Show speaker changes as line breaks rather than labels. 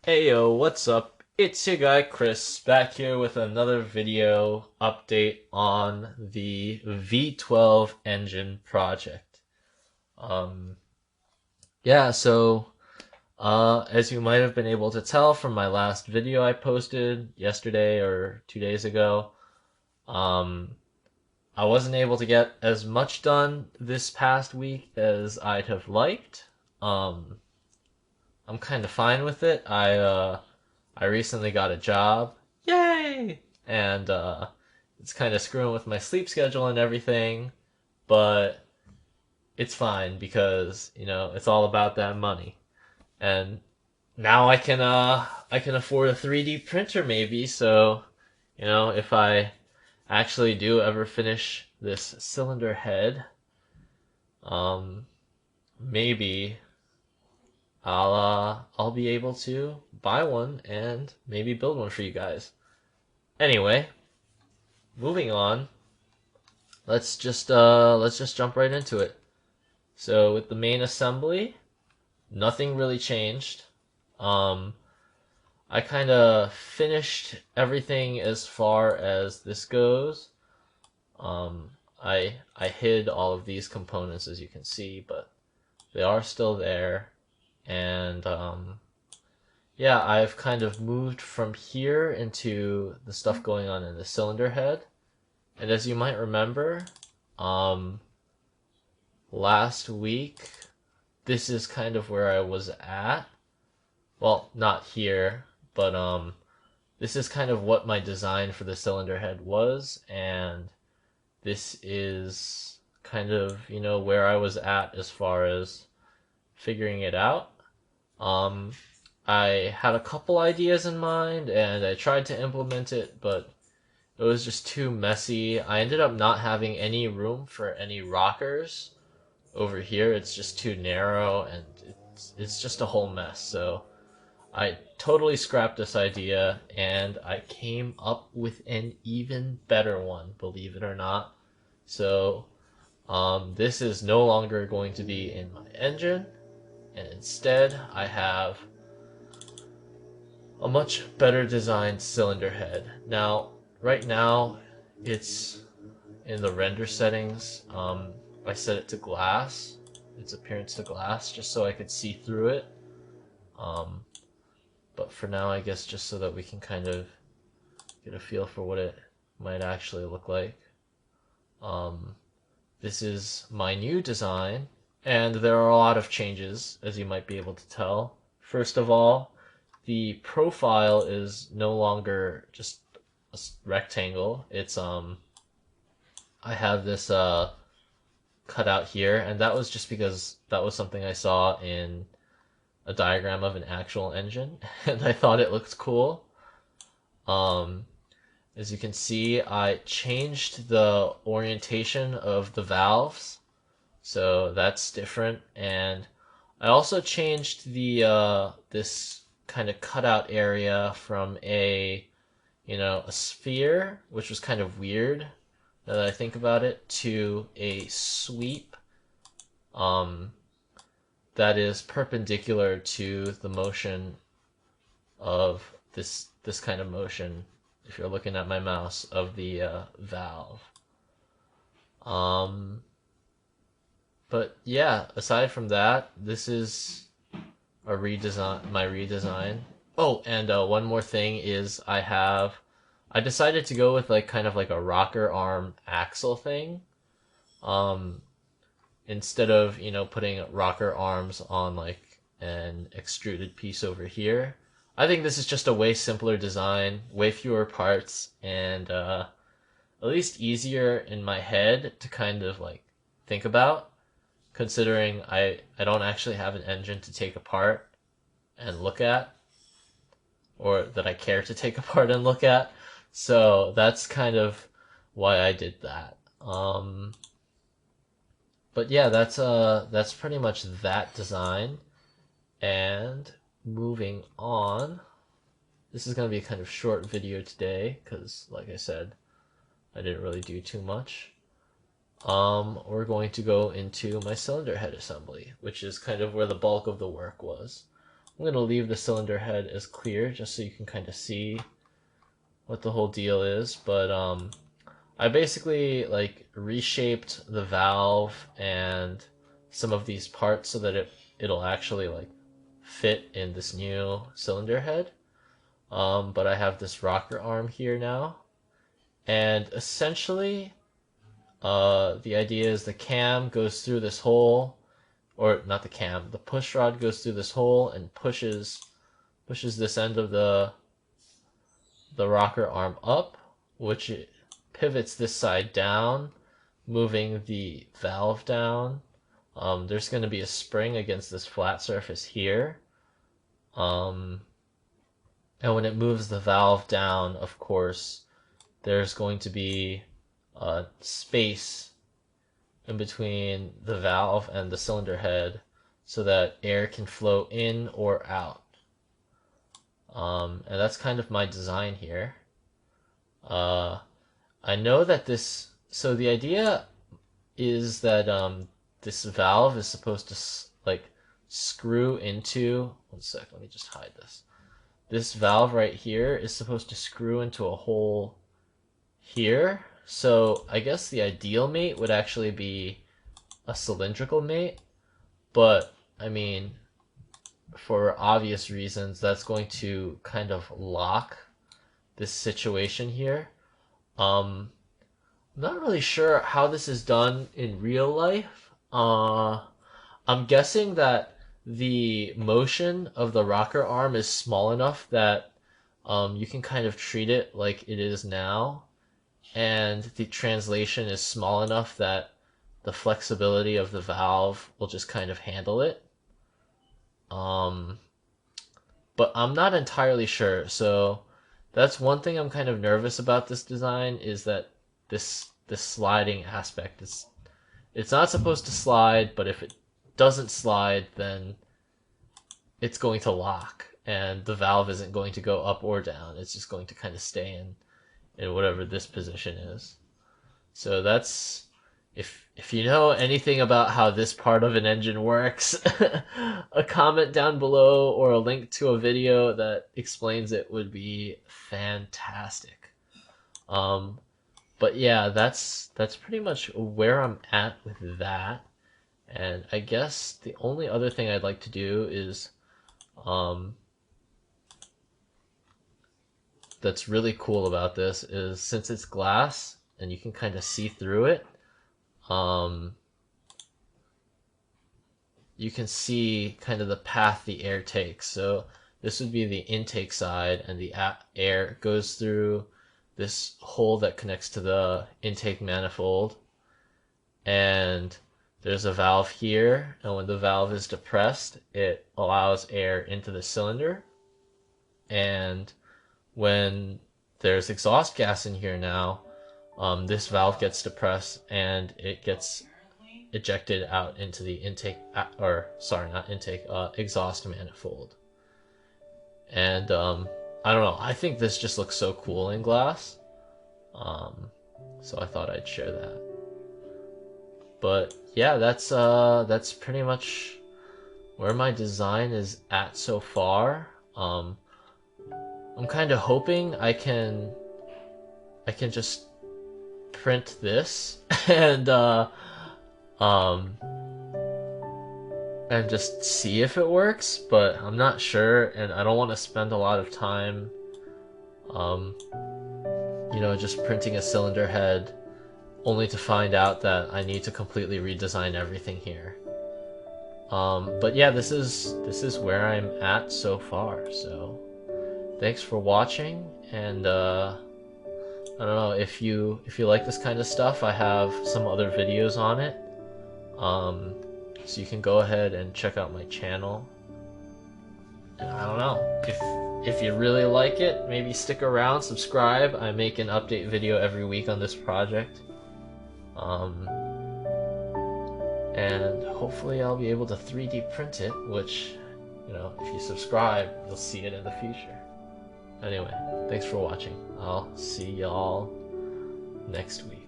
Hey yo, what's up? It's your guy Chris back here with another video update on the V12 engine project. Um, yeah, as you might have been able to tell from my last video I posted yesterday or 2 days ago, um, I wasn't able to get as much done this past week as I'd have liked. Um, I'm kind of fine with it. I recently got a job. Yay! And it's kind of screwing with my sleep schedule and everything, but it's fine because, it's all about that money. And now I can afford a 3D printer maybe, so, if I actually do ever finish this cylinder head, um maybe I'll be able to buy one and maybe build one for you guys. Anyway, moving on. Let's just jump right into it. So with the main assembly, nothing really changed. Um, I kind of finished everything as far as this goes. I hid all of these components as you can see, but they are still there. And yeah, I've kind of moved from here into the stuff going on in the cylinder head. And as you might remember, um, last week, this is kind of where I was at. Well, not here, but this is kind of what my design for the cylinder head was, and this is kind of, where I was at as far as figuring it out. Um, I had a couple ideas in mind, and I tried to implement it, but it was just too messy. I ended up not having any room for any rockers over here. It's just too narrow and it's just a whole mess. So I totally scrapped this idea and I came up with an even better one, believe it or not. So this is no longer going to be in my engine, and instead I have a much better designed cylinder head. Now, right now, it's in the render settings. I set it to glass, its appearance to glass, just so I could see through it. Um, but for now, I guess just so that we can kind of get a feel for what it might actually look like. Um, this is my new design, and there are a lot of changes, as you might be able to tell. First of all, the profile is no longer just a rectangle. It's I have this cut out here, and that was just because that was something I saw in a diagram of an actual engine, and I thought it looked cool. Um, as you can see, I changed the orientation of the valves, so that's different, and I also changed the this kind of cutout area from a sphere, which was kind of weird now that I think about it, to a sweep um, that is perpendicular to the motion of this kind of motion. If you're looking at my mouse, of the valve. Um, but yeah, aside from that, this is a redesign, my redesign. Oh, and one more thing is I decided to go with like kind of like a rocker arm axle thing. Um, Instead of, putting rocker arms on like an extruded piece over here. I think this is just a way simpler design, way fewer parts, and at least easier in my head to kind of like think about, considering I don't actually have an engine to take apart and look at, or that I care to take apart and look at. So that's kind of why I did that. But yeah, that's pretty much that design. And moving on, this is gonna be a kind of short video today because, like I said, I didn't really do too much. We're going to go into my cylinder head assembly, which is kind of where the bulk of the work was. I'm gonna leave the cylinder head as clear just so you can kind of see what the whole deal is. But I basically like reshaped the valve and some of these parts so that it'll actually like fit in this new cylinder head. But I have this rocker arm here now, and essentially the idea is the cam goes through this hole, or not the cam, the push rod goes through this hole and pushes this end of the rocker arm up, which it pivots this side down, moving the valve down. There's going to be a spring against this flat surface here. And when it moves the valve down, of course, there's going to be a space in between the valve and the cylinder head so that air can flow in or out. And that's kind of my design here. I know that so the idea is that this valve is supposed to like screw into, one sec, let me just hide this. This valve right here is supposed to screw into a hole here. So I guess the ideal mate would actually be a cylindrical mate, but I mean, for obvious reasons, that's going to kind of lock this situation here. I'm not really sure how this is done in real life. I'm guessing that the motion of the rocker arm is small enough that you can kind of treat it like it is now, and the translation is small enough that the flexibility of the valve will just kind of handle it. But I'm not entirely sure, so that's one thing I'm kind of nervous about this design, is that this sliding aspect it's not supposed to slide, but if it doesn't slide, then it's going to lock, and the valve isn't going to go up or down. It's just going to kind of stay in whatever this position is. So that's, if you know anything about how this part of an engine works, a comment down below or a link to a video that explains it would be fantastic. But yeah, that's pretty much where I'm at with that. And I guess the only other thing I'd like to do is that's really cool about this is, since it's glass and you can kind of see through it, you can see kind of the path the air takes. So this would be the intake side, and the air goes through this hole that connects to the intake manifold, and there's a valve here, and when the valve is depressed, it allows air into the cylinder. And when there's exhaust gas in here now, this valve gets depressed and it gets ejected out into the intake, or sorry, not intake, exhaust manifold. And I don't know, I think this just looks so cool in glass, so I thought I'd share that. But yeah, that's pretty much where my design is at so far. I'm kind of hoping I can just print this and just see if it works, but I'm not sure, and I don't want to spend a lot of time you know, just printing a cylinder head only to find out that I need to completely redesign everything here. But yeah, this is where I'm at so far. So thanks for watching, and I don't know, if you like this kind of stuff, I have some other videos on it. So you can go ahead and check out my channel. And I don't know, if you really like it, maybe stick around, subscribe. I make an update video every week on this project. And hopefully I'll be able to 3D print it, which, you know, if you subscribe, you'll see it in the future. Anyway, thanks for watching. I'll see y'all next week.